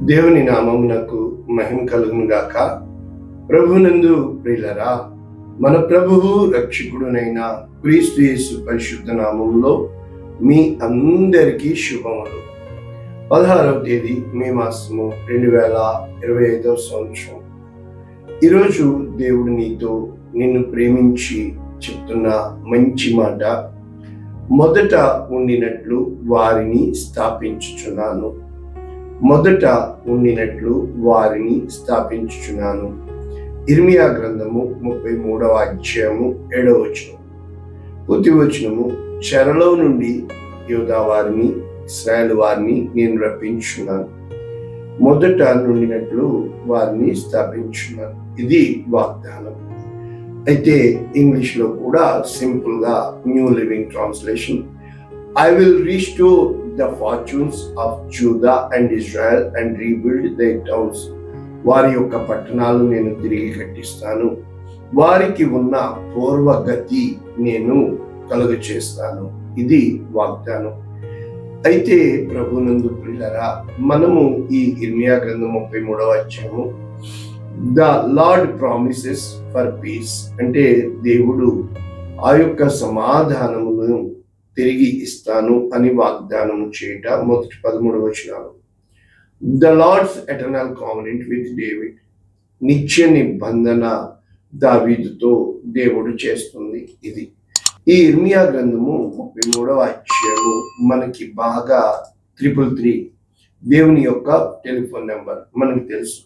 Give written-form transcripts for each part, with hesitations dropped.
దేవుని నామమునకు మహిమ కలుగును గాక. ప్రభునందు ప్రియులరా, మన ప్రభువు రక్షకుడునైన క్రీస్తు యేసు పరిశుద్ధ నామములో మీ అందరికీ శుభములు. 16వ తేదీ మే మాసము 2025 సంవత్సరం. ఈరోజు దేవుడు నిన్ను ప్రేమించి చెప్తున్న మంచి మాట, మొదట ఉండినట్లు వారిని స్థాపించుచున్నాను. మొదట ఉండినట్లు వారిని స్థాపించుచున్నాను. ఇర్మియా గ్రంథము 33వ అధ్యాయము 7వ వచనం. పూర్తి వచనము, చెరలో నుండి యూదా వారిని, ఇశ్రాయేలు వారిని నేను రప్పించున్నాను. మొదట నుండినట్లు వారిని స్థాపించున్నాను. ఇది వాగ్దానం. అయితే ఇంగ్లీష్ లో కూడా సింపుల్ గా new living translation, I will restore the fortunes of Judah and Israel and rebuild their towns. వారి యొక్క పట్టణాలు నేను తిరిగి కట్టిస్తాను, వారికి ఉన్న పూర్వగతి నేను కలుగ చేస్తాను. ఇది వాగ్దానం. అయితే ప్రభునందు ప్రియులారా, మనము ఈ ఇర్మియా గ్రంథం 33వ అధ్యాయము the lord promises for piece అంటే దేవుడు ఆ యొక్క సమాధానమును తిరిగి ఇస్తాను అని వాగ్దానం చేయట మొదటి 13 వచనాలు. The Lord's eternal covenant with David, నిత్య నిబంధన దావీదుతో దేవుడు చేస్తుంది. ఇది ఈ ఇర్మియా గ్రంథము 33వ అధ్యాయము మనకి బాగా 333 దేవుని యొక్క టెలిఫోన్ నెంబర్ మనకి తెలుసు.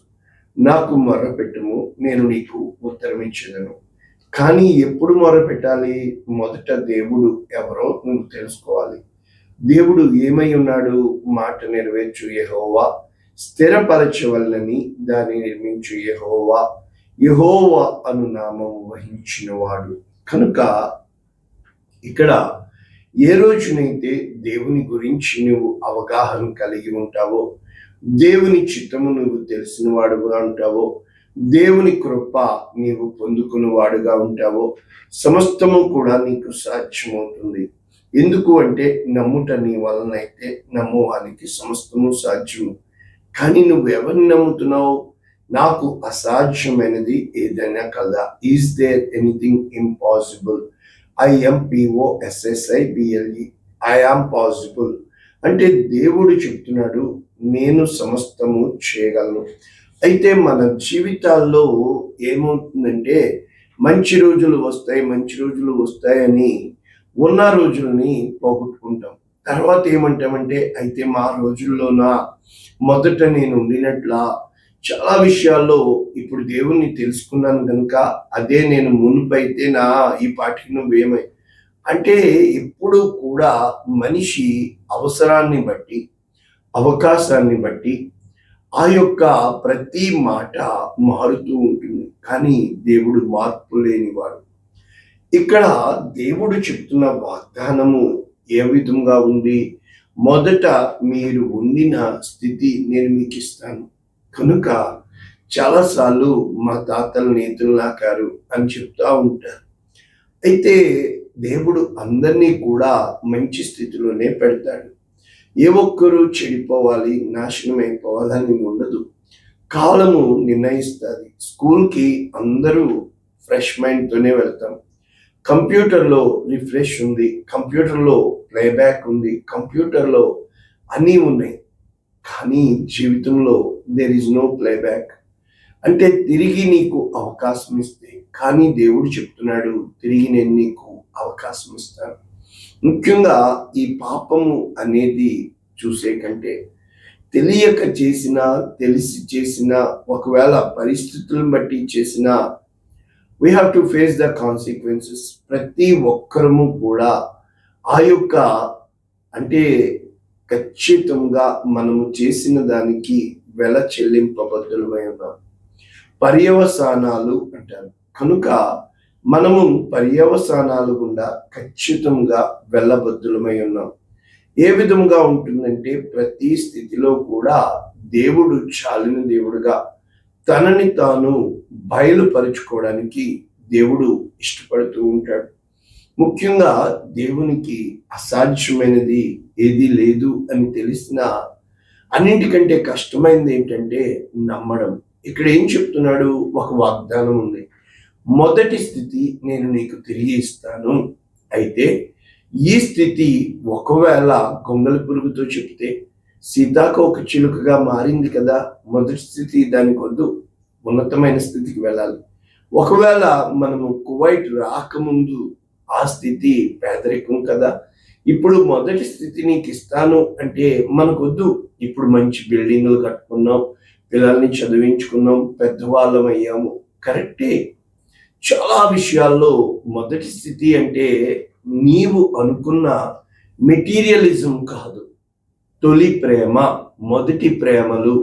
నాకు మొర్రపెట్టుము, నేను నీకు ఉత్తరం ఇచ్చేదను. కానీ ఎప్పుడు మొరపెట్టాలి? మొదట దేవుడు ఎవరో నువ్వు తెలుసుకోవాలి. దేవుడు ఏమై ఉన్నాడు? మాట నెరవేర్చు యెహోవా, స్థిరపరచవలనని దాన్ని నిర్మించు యెహోవా, యెహోవా అను నామము వహించిన వాడు. కనుక ఇక్కడ ఏ రోజునైతే దేవుని గురించి నువ్వు అవగాహన కలిగి ఉంటావో, దేవుని చిత్తము నువ్వు తెలిసిన వాడుగా ఉంటావో, దేవుని కృప నీవు పొందుకుని వాడుగా ఉంటావో, సమస్తము కూడా నీకు సాధ్యమవుతుంది. ఎందుకు అంటే నమ్ముట నీ వలనైతే నమ్మువానికి సమస్తము సాధ్యము. కానీ నువ్వు ఎవరిని నమ్ముతున్నావు? నాకు అసాధ్యమైనది ఏదైనా కదా. Is there anything impossible? IMPOSSIBLE, I am possible అంటే దేవుడు చెప్తున్నాడు, నేను సమస్తము చేయగలను. అయితే మన జీవితాల్లో ఏమవుతుందంటే, మంచి రోజులు వస్తాయని ఉన్న రోజుల్ని పోగొట్టుకుంటాం. తర్వాత ఏమంటామంటే, అయితే మా రోజుల్లోనా మొదట నేను ఉండినట్లా చాలా విషయాల్లో ఇప్పుడు దేవుణ్ణి తెలుసుకున్నాను కనుక అదే నేను మునుపైతే ఈ పాటికి నువ్వేమై అంటే, ఎప్పుడు కూడా మనిషి అవసరాన్ని బట్టి, అవకాశాన్ని బట్టి ఆ యొక్క ప్రతి మాట మారుతూ ఉంటుంది. కానీ దేవుడు మార్పు లేనివాడు. ఇక్కడ దేవుడు చెప్తున్న వాగ్దానము ఏ విధంగా ఉంది? మొదట మీరు ఉండిన స్థితి నేను మీకు ఇస్తాను. కనుక చాలాసార్లు మా తాతలు నేతలు నాకారు అని చెప్తా ఉంటారు. అయితే దేవుడు అందరినీ కూడా మంచి స్థితిలోనే పెడతాడు. ఏ ఒక్కరూ చెడిపోవాలి, నాశనం అయిపోవాలని ఉండదు. కాలము నిర్ణయిస్తుంది. స్కూల్కి అందరూ ఫ్రెష్ మైండ్తోనే వెళ్తాం. కంప్యూటర్లో రిఫ్రెష్ ఉంది, కంప్యూటర్లో ప్లేబ్యాక్ ఉంది, కంప్యూటర్లో అన్నీ ఉన్నాయి. కానీ జీవితంలో దేర్ ఈజ్ నో ప్లేబ్యాక్. అంటే తిరిగి నీకు అవకాశం ఇస్తే, కానీ దేవుడు చెప్తున్నాడు, తిరిగి నేను నీకు అవకాశం ఇస్తాను. ముఖ్యంగా ఈ పాపము అనేది చూసే కంటే తెలియక చేసినా, తెలిసి చేసినా, ఒకవేళ పరిస్థితులను బట్టి చేసినా, we have to face the consequences. ప్రతి ఒక్కరము కూడా ఆ యొక్క అంటే ఖచ్చితంగా మనము చేసిన దానికి వెల చెల్లింపబద్ధులమై ఉన్నాం. పర్యవసానాలు అంటారు. కనుక మనము పర్యవసానాలు గుండా ఖచ్చితంగా వెళ్ళబద్ధులమై ఉన్నాం. ఏ విధంగా ఉంటుందంటే, ప్రతి స్థితిలో కూడా దేవుడు చాలిన దేవుడుగా తనని తాను బయలుపరుచుకోవడానికి దేవుడు ఇష్టపడుతూ ఉంటాడు. ముఖ్యంగా దేవునికి అసాధ్యమైనది ఏది లేదు అని తెలిసిన అన్నింటికంటే కష్టమైనది ఏంటంటే నమ్మడం. ఇక్కడ ఏం చెప్తున్నాడు? ఒక వాగ్దానం ఉంది. మొదటి స్థితి నేను నీకు తిరిగి ఇస్తాను. అయితే ఈ స్థితి ఒకవేళ గొంగళి పురుగుతో చెప్తే సీతాకోక చిలుకగా మారింది కదా, మొదటి స్థితి దానికొద్దు, ఉన్నతమైన స్థితికి వెళ్ళాలి. ఒకవేళ మనము కువైట్ రాకముందు ఆ స్థితి పేదరికం కదా, ఇప్పుడు మొదటి స్థితి నీకు ఇస్తాను అంటే మనకొద్దు. ఇప్పుడు మంచి బిల్డింగులు కట్టుకున్నాం, పిల్లల్ని చదివించుకున్నాం, పెద్దవాళ్ళం అయ్యాము, కరెక్టే. చాలా విషయాల్లో మొదటి స్థితి అంటే నీవు అనుకున్న మెటీరియలిజం కాదు, తొలి ప్రేమ, మొదటి ప్రేమలు.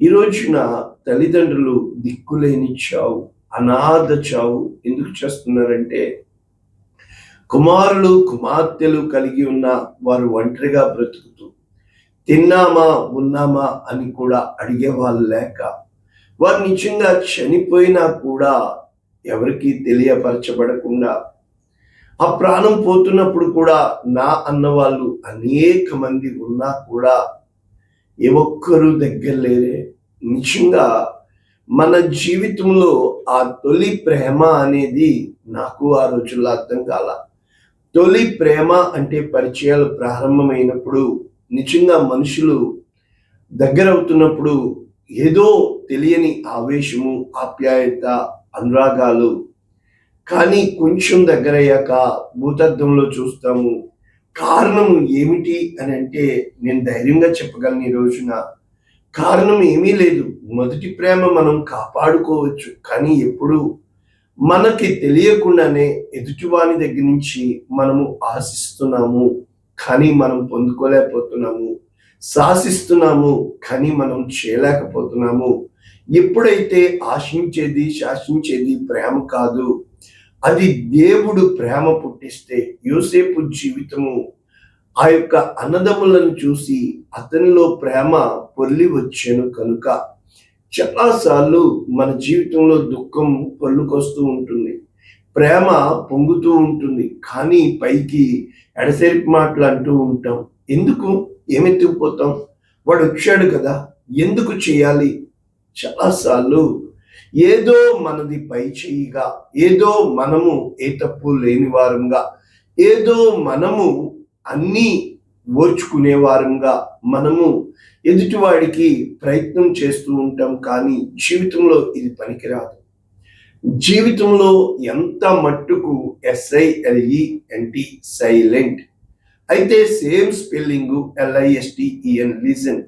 ఈ రోజున తల్లిదండ్రులు దిక్కులేని చావు, అనాథ చావు ఎందుకు చేస్తున్నారంటే కుమారులు కుమార్తెలు కలిగి ఉన్న వారు ఒంటరిగా బ్రతుకుతూ తిన్నామా ఉన్నామా అని కూడా అడిగే వాళ్ళు లేక, వారు నిజంగా చనిపోయినా కూడా ఎవరికి తెలియపరచబడకుండా, ఆ ప్రాణం పోతున్నప్పుడు కూడా నా అన్నవాళ్ళు అనేక మంది ఉన్నా కూడా ఏ ఒక్కరు దగ్గర లేరే. నిజంగా మన జీవితంలో ఆ తొలి ప్రేమ అనేది నాకు ఆ రోజుల్లో అర్థం కాల. తొలి ప్రేమ అంటే పరిచయాలు ప్రారంభమైనప్పుడు, నిజంగా మనుషులు దగ్గరవుతున్నప్పుడు ఏదో తెలియని ఆవేశము, ఆప్యాయత, అనురాగాలు. కానీ కొంచెం దగ్గరయ్యాక భూతద్దంలో చూస్తాము. కారణం ఏమిటి అని అంటే నేను ధైర్యంగా చెప్పగలను ఈ రోజున, కారణం ఏమీ లేదు. మొదటి ప్రేమ మనం కాపాడుకోవచ్చు, కానీ ఎప్పుడు మనకి తెలియకుండానే ఎదుటివాని దగ్గర నుంచి మనము ఆశిస్తున్నాము, కానీ మనం పొందుకోలేకపోతున్నాము. శాసిస్తున్నాము, కానీ మనం చేయలేకపోతున్నాము. ఎప్పుడైతే ఆశించేది శాసించేది ప్రేమ కాదు, అది దేవుడు ప్రేమ పుట్టిస్తే, యోసేపు జీవితము ఆ యొక్క అన్నదమ్ములను చూసి అతనిలో ప్రేమ పొర్లి వచ్చాను కనుక. చాలాసార్లు మన జీవితంలో దుఃఖం పొర్లుకొస్తూ ఉంటుంది, ప్రేమ పొంగుతూ ఉంటుంది, కానీ పైకి ఎడసెరిపి మాటలు అంటూ ఉంటాం. ఎందుకు? ఏమెత్తుకుపోతాం? వాడు వచ్చాడు కదా, ఎందుకు చేయాలి? చాలాసార్లు ఏదో మనది పై చెయ్యిగా, ఏదో మనము ఏ తప్పు లేని వారంగా, ఏదో మనము అన్నీ ఓర్చుకునే వారంగా మనము ఎదుటివాడికి ప్రయత్నం చేస్తూ ఉంటాం. కానీ జీవితంలో ఇది పనికిరాదు. జీవితంలో ఎంత మట్టుకు SILENT సైలెంట్ అయితే సేమ్ స్పెల్లింగ్ LISTEN లిజన్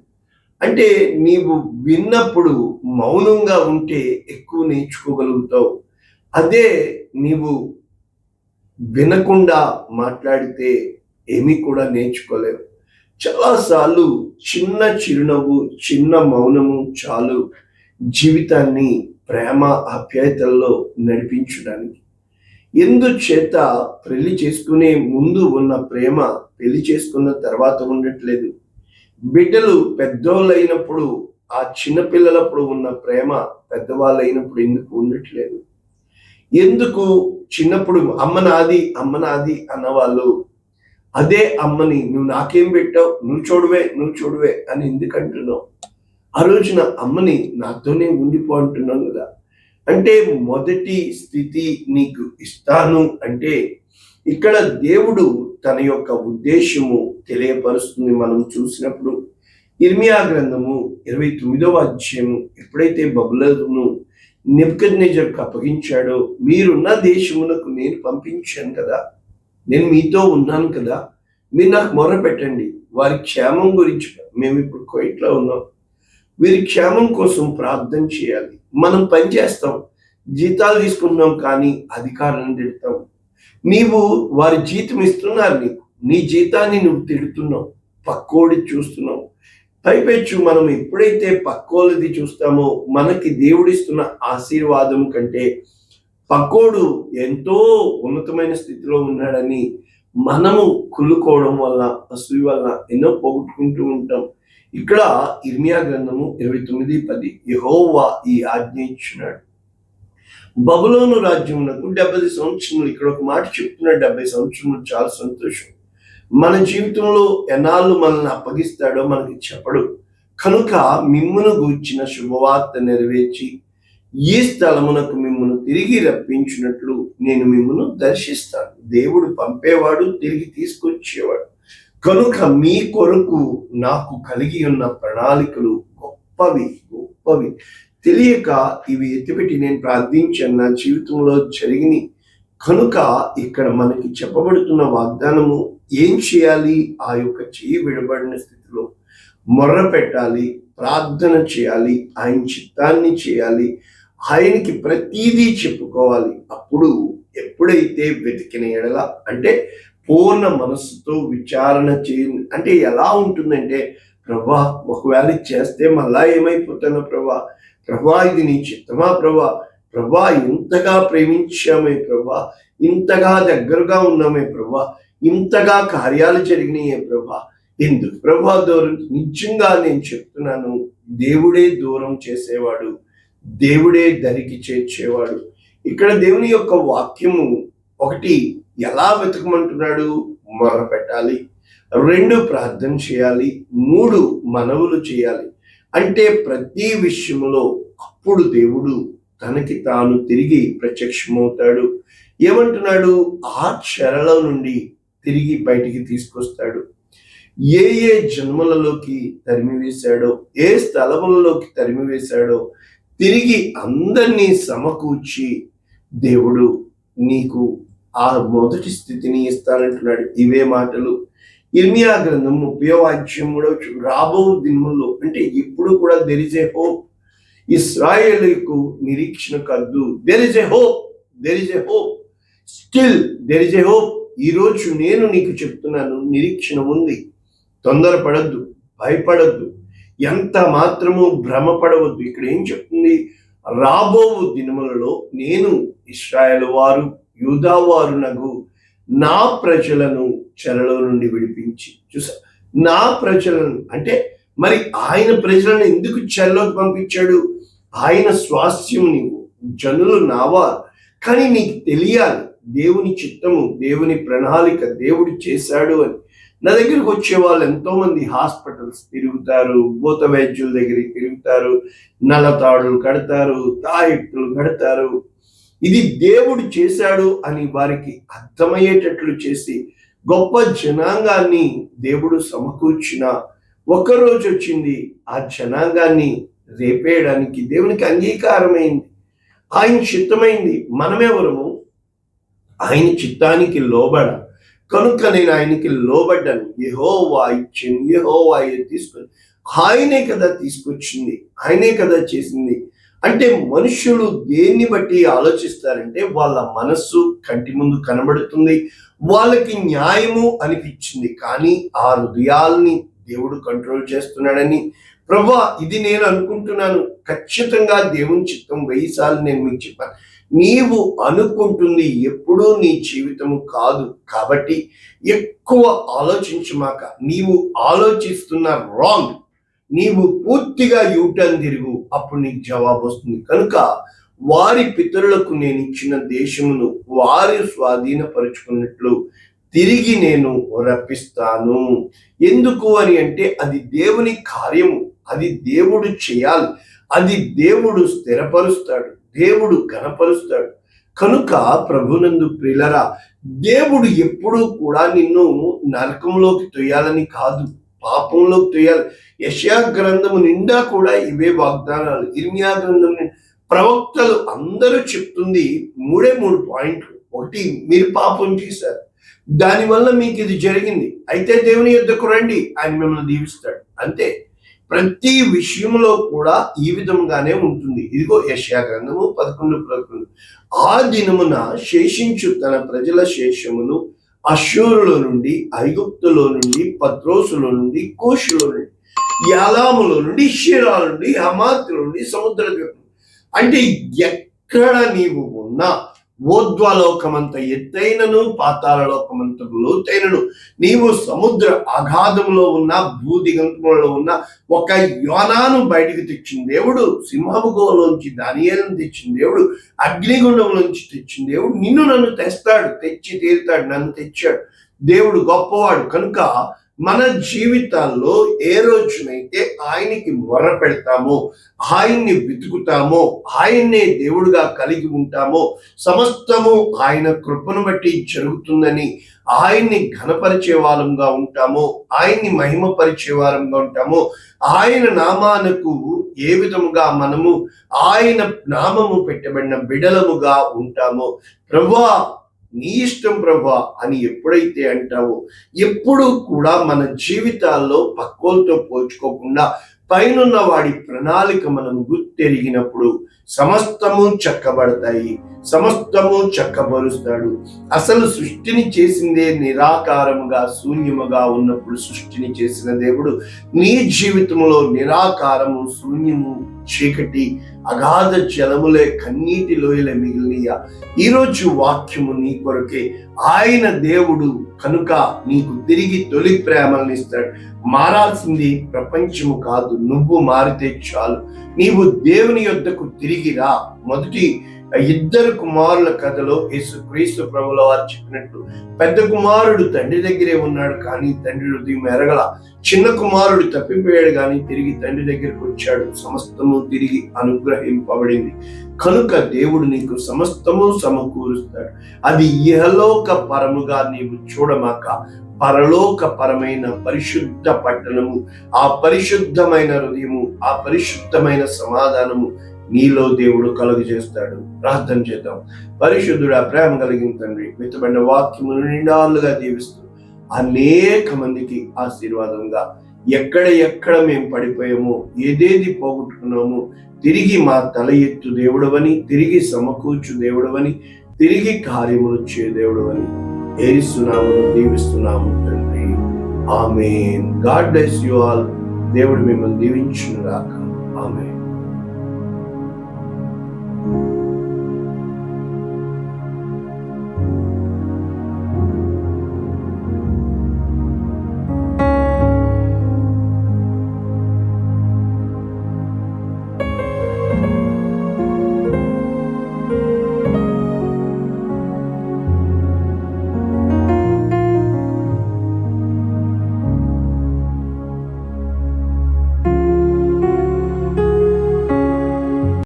అంటే నీవు విన్నప్పుడు మౌనంగా ఉంటే ఎక్కువ నేర్చుకోగలుగుతావు. అదే నీవు వినకుండా మాట్లాడితే ఏమీ కూడా నేర్చుకోలేవు. చాలాసార్లు చిన్న చిరునవ్వు, చిన్న మౌనము చాలు జీవితాన్ని ప్రేమ ఆప్యాయతల్లో నడిపించడానికి. ఎందుచేత పెళ్లి చేసుకునే ముందు ఉన్న ప్రేమ పెళ్లి చేసుకున్న తర్వాత ఉండట్లేదు. బిడ్డలు పెద్దోళ్ళైనప్పుడు ఆ చిన్నపిల్లలప్పుడు ఉన్న ప్రేమ పెద్దవాళ్ళైనప్పుడు ఎందుకు ఉండట్లేదు? ఎందుకు చిన్నప్పుడు అమ్మ నాది అమ్మ నాది అన్నవాళ్ళు అదే అమ్మని నువ్వు నాకేం పెట్టావు, నువ్వు చూడవే అని ఎందుకు అంటున్నావు? ఆ రోజున అమ్మని నాతోనే ఉండిపో అంటున్నాను కదా. అంటే మొదటి స్థితి నీకు ఇస్తాను అంటే ఇక్కడ దేవుడు తన యొక్క ఉద్దేశము తెలియపరుస్తుంది. మనం చూసినప్పుడు ఇర్మియా గ్రంథము 29వ అధ్యాయము ఎప్పుడైతే బబులోను నెబుకద్నెజరుకు అప్పగించాడో, మీరున్న దేశమునకు నేను పంపించాను కదా, నేను మీతో ఉన్నాను కదా, మీరు నాకు మొర్ర పెట్టండి, వారి క్షేమం గురించి. మేము ఇప్పుడు కువైట్లో ఉన్నాం, వీరి క్షేమం కోసం ప్రార్థన చేయాలి. మనం పని చేస్తాం, జీతాలు తీసుకుంటున్నాం, కానీ అధికారులను తిడతాం. నీవు వారి జీతం ఇస్తున్నారు, నీకు నీ జీతాన్ని నువ్వు తిడుతున్నావు, పక్కోడి చూస్తున్నావు. పైపెచ్చు మనం ఎప్పుడైతే పక్కోళ్ళది చూస్తామో మనకి దేవుడిస్తున్న ఆశీర్వాదం కంటే పక్కోడు ఎంతో ఉన్నతమైన స్థితిలో ఉన్నాడని మనము కుళ్ళుకోవడం వల్ల, అసూయ వల్ల ఎన్నో పోగొట్టుకుంటూ ఉంటాం. ఇక్కడ ఇర్మియా గ్రంథము 29:10 యెహోవా ఈ ఆజ్ఞ ఇచ్చినాడు, బబులోను రాజ్యమునకు 70 సంవత్సరములు. ఇక్కడ ఒక మాట చెప్తున్నాడు, 70 సంవత్సరములు. చాలా సంతోషం. మన జీవితంలో ఎన్నాళ్ళు మనల్ని అప్పగిస్తాడో మనకి చెప్పడు. కనుక మిమ్మును గూర్చిన శుభవార్త నెరవేర్చి ఈ స్థలమునకు మిమ్మును తిరిగి రప్పించినట్లు నేను మిమ్మును దర్శిస్తాను. దేవుడు పంపేవాడు, తిరిగి తీసుకొచ్చేవాడు. కనుక మీ కొరకు నాకు కలిగి ఉన్న ప్రణాళికలు గొప్పవి గొప్పవి. తెలియక ఇవి ఎత్తిపెట్టి నేను ప్రార్థించాను, నా జీవితంలో జరిగినాయి. కనుక ఇక్కడ మనకి చెప్పబడుతున్న వాగ్దానము ఏం చేయాలి? ఆ యొక్క చెయ్యి విడబడిన స్థితిలో మొర్ర పెట్టాలి, ప్రార్థన చేయాలి, ఆయన చిత్తాన్ని చేయాలి, ఆయనకి ప్రతీదీ చెప్పుకోవాలి. అప్పుడు ఎప్పుడైతే వెతికిన ఎడల అంటే పూర్ణ మనస్సుతో విచారణ చేయండి. అంటే ఎలా ఉంటుందంటే, ప్రభా ఒకవేళ చేస్తే మళ్ళా ఏమైపోతాను ప్రభా, ప్రభా ఇది నీ చిత్తమా ప్రభా, ప్రభా ఇంతగా ప్రేమించామే ప్రభా, ఇంతగా దగ్గరగా ఉన్నామే ప్రభా, ఇంతగా కార్యాలు జరిగినాయే ప్రభా, ఎందుకు ప్రభా దూరం? నిజంగా నేను చెప్తున్నాను, దేవుడే దూరం చేసేవాడు, దేవుడే దరికి చేర్చేవాడు. ఇక్కడ దేవుని యొక్క వాక్యము ఒకటి ఎలా వెతకమంటున్నాడు? మొర్ర పెట్టాలి, 2 ప్రార్థన చేయాలి, 3 మనవులు చేయాలి. అంటే ప్రతి విషయంలో అప్పుడు దేవుడు తనకి తాను తిరిగి ప్రత్యక్షమవుతాడు. ఏమంటున్నాడు? ఆ చెరలో నుండి తిరిగి బయటికి తీసుకొస్తాడు. ఏ ఏ జన్మలలోకి తరిమివేశాడో, ఏ స్థలములలోకి తరిమివేశాడో తిరిగి అందరినీ సమకూర్చి దేవుడు నీకు ఆ మొదటి స్థితిని ఇస్తానంటున్నాడు. ఇవే మాటలు ఇర్మియా గ్రంథం 30వ అధ్యాయం 3వ రాబో దినముల్లో, అంటే ఇప్పుడు కూడా దెర్ ఇస్ ఏ హోప్. ఇశ్రాయేలుకు నిరీక్షణ కద్దు. There is a hope, there is a hope, still there is a hope. ఈరోజు నేను నీకు చెప్తున్నాను, నిరీక్షణ ఉంది. తొందరపడద్దు, భయపడద్దు, ఎంత మాత్రము భ్రమపడవద్దు. ఇక్కడ ఏం చెప్తుంది? రాబో దినములలో నేను ఇశ్రాయేలు వారు, యూదా వారునగు నా ప్రజలను చెరలో నుండి విడిపించి. చూసా, నా ప్రజలను అంటే మరి ఆయన ప్రజలను ఎందుకు చెరలోకి పంపించాడు? ఆయన స్వాస్థ్యం నీవు, జనులు నావారు. కానీ నీకు తెలియాలి దేవుని చిత్తము, దేవుని ప్రణాళిక దేవుడు చేశాడు అని. నా దగ్గరకు వచ్చే వాళ్ళు ఎంతో మంది హాస్పిటల్స్ తిరుగుతారు, భూత వైద్యుల దగ్గరికి తిరుగుతారు, నల్లతాడులు కడతారు, తాయెత్తులు కడతారు. ఇది దేవుడు చేశాడు అని వారికి అర్థమయ్యేటట్లు చేసి గొప్ప జనాంగాన్ని దేవుడు సమకూర్చిన ఒక్కరోజు వచ్చింది. ఆ జనాంగాన్ని రేపేయడానికి దేవునికి అంగీకారమైంది, ఆయన చిత్తమైంది. మనమెవరము? ఆయన చిత్తానికి లోబడ. కనుక నేను ఆయనకి లోబడ్డాను. యెహోవా ఇచ్చింది, యెహోవా తీసుకొని, ఆయనే కదా తీసుకొచ్చింది, ఆయనే కదా చేసింది. అంటే మనుషులు దేన్ని బట్టి ఆలోచిస్తారంటే వాళ్ళ మనస్సు కంటి ముందు కనబడుతుంది, వాళ్ళకి న్యాయము అనిపించింది. కానీ ఆ హృదయాల్ని దేవుడు కంట్రోల్ చేస్తున్నాడని, ప్రభా ఇది నేను అనుకుంటున్నాను, ఖచ్చితంగా దేవుని చిత్తం 1000 సార్లు నేను మీకు చెప్పాను. నీవు అనుకుంటుంది ఎప్పుడూ నీ జీవితము కాదు. కాబట్టి ఎక్కువ ఆలోచించమాక. నీవు ఆలోచిస్తున్న రాంగ్, నీవు పూర్తిగా యూటర్న్ తిరుగు, అప్పుడు నీకు జవాబు వస్తుంది. కనుక వారి పితరులకు నేను ఇచ్చిన దేశమును వారి స్వాధీనపరుచుకున్నట్లు తిరిగి నేను రప్పిస్తాను. ఎందుకు అని అంటే అది దేవుని కార్యము, అది దేవుడు చేయాలి, అది దేవుడు స్థిరపరుస్తాడు, దేవుడు ఘనపరుస్తాడు. కనుక ప్రభునందు ప్రియులరా, దేవుడు ఎప్పుడూ కూడా నిన్ను నరకంలోకి తొయ్యాలని కాదు, పాపంలోకి తొయ్యాలి. యెషయా గ్రంథము నిండా కూడా ఇవే వాగ్దానాలు. ఇర్మియా గ్రంథం ప్రవక్తలు అందరూ చెప్తుంది 3 పాయింట్లు. ఒకటి, మీరు పాపం చేశారు, దానివల్ల మీకు ఇది జరిగింది, అయితే దేవుని యొద్దకు రండి, ఆయన మిమ్మల్ని దీవిస్తాడు. అంతే. ప్రతి విషయంలో కూడా ఈ విధంగానే ఉంటుంది. ఇదిగో యెషయా గ్రంథము 11:11. ఆ దినమున శేషించు తన ప్రజల శేషమును అష్షూరులో నుండి, ఐగుప్తులో నుండి, పత్రోసులో నుండి, కూషులో నుండి, యాలాములో నుండి, షీరాల నుండి, హమాతులో నుండి, సముద్ర ద్వీపం. అంటే ఎక్కడ నీవు ఉన్నా, ఊర్ధ్వలోకమంత ఎత్తైనను పాతాళ లోకమంత లోతైనను, నీవు సముద్ర అగాధంలో ఉన్న, భూదిగంతంలో ఉన్న ఒక యోనాను బయటికి తెచ్చిన దేవుడు, సింహపు గుహలోంచి దానియేలును తెచ్చిన దేవుడు, అగ్నిగుండంలోంచి తెచ్చిన దేవుడు నిన్ను నన్ను తెస్తాడు, తెచ్చి తీరుతాడు. నన్ను తెచ్చాడు. దేవుడు గొప్పవాడు. కనుక మన జీవితాల్లో ఏ రోజునైతే ఆయనకి మొర్ర పెడతామో, ఆయన్ని వెతుకుతామో, ఆయన్నే దేవుడుగా కలిగి ఉంటామో, సమస్తము ఆయన కృపను బట్టి జరుగుతుందని ఆయన్ని ఘనపరిచే వారంగా ఉంటామో, ఆయన్ని మహిమపరిచే వారంగా ఉంటామో, ఆయన నామానకు ఏ విధముగా మనము ఆయన నామము పెట్టబడిన బిడలముగా ఉంటామో, ప్రభువా నీ ఇష్టం ప్రభా అని ఎప్పుడైతే అంటావో, ఎప్పుడు కూడా మన జీవితాల్లో పక్కోలతో పోల్చుకోకుండా పైనున్న వాడి ప్రణాళిక మనం గుర్తెరిగినప్పుడు సమస్తము చక్కబడతాయి, సమస్తము చక్కబరుస్తాడు. అసలు సృష్టిని చేసిందే నిరాకారముగా శూన్యముగా ఉన్నప్పుడు సృష్టిని చేసిన దేవుడు నీ జీవితంలో నిరాకారము, శూన్యము, చీకటి, అగాధ జలములే, కన్నీటి లోయలే మిగిలినయ్యా. ఈరోజు వాక్యము నీ కొరకే. ఆయన దేవుడు కనుక నీకు తిరిగి తొలి ప్రేమలను ఇస్తాడు. మారాల్సింది ప్రపంచము కాదు, నువ్వు మారితే చాలు. నీవు దేవుని యొద్దకు తిరిగి రా. మొదటి ఇద్దరు కుమారుల కథలో యేసుక్రీస్తు ప్రభుల వారు చెప్పినట్టు, పెద్ద కుమారుడు తండ్రి దగ్గరే ఉన్నాడు కానీ తండ్రి హృదయం ఎరగల. చిన్న కుమారుడు తప్పిపోయాడు కానీ తిరిగి తండ్రి దగ్గరకు వచ్చాడు. సమస్తము తిరిగి అనుగ్రహింపబడింది. కనుక దేవుడు నీకు సమస్తము సమకూరుస్తాడు. అది ఇహలోక పరముగా నీవు చూడమాక, పరలోక పరమైన పరిశుద్ధ పట్టణము, ఆ పరిశుద్ధమైన హృదయము, ఆ పరిశుద్ధమైన సమాధానము నీలో దేవుడు కలుగు చేస్తాడు. ప్రార్థన చేద్దాం. పరిశుద్ధుడా, ప్రేమ కలిగిన తండ్రి, మితమైన వాక్యమును నిండాలుగా దీవిస్తూ అనేక మందికి ఆశీర్వాదంగా ఎక్కడ మేము పడిపోయామో, ఏదేది పోగొట్టుకున్నామో తిరిగి మా తల ఎత్తు దేవుడవని, తిరిగి సమకూర్చు దేవుడవని, తిరిగి కార్యములు చే దేవుడవని యేసునామమున దీవిస్తున్నాము తండ్రి. ఆమేన్. God bless you all. దేవుడు మిమ్మల్ని దీవించును గాక. ఆమేన్.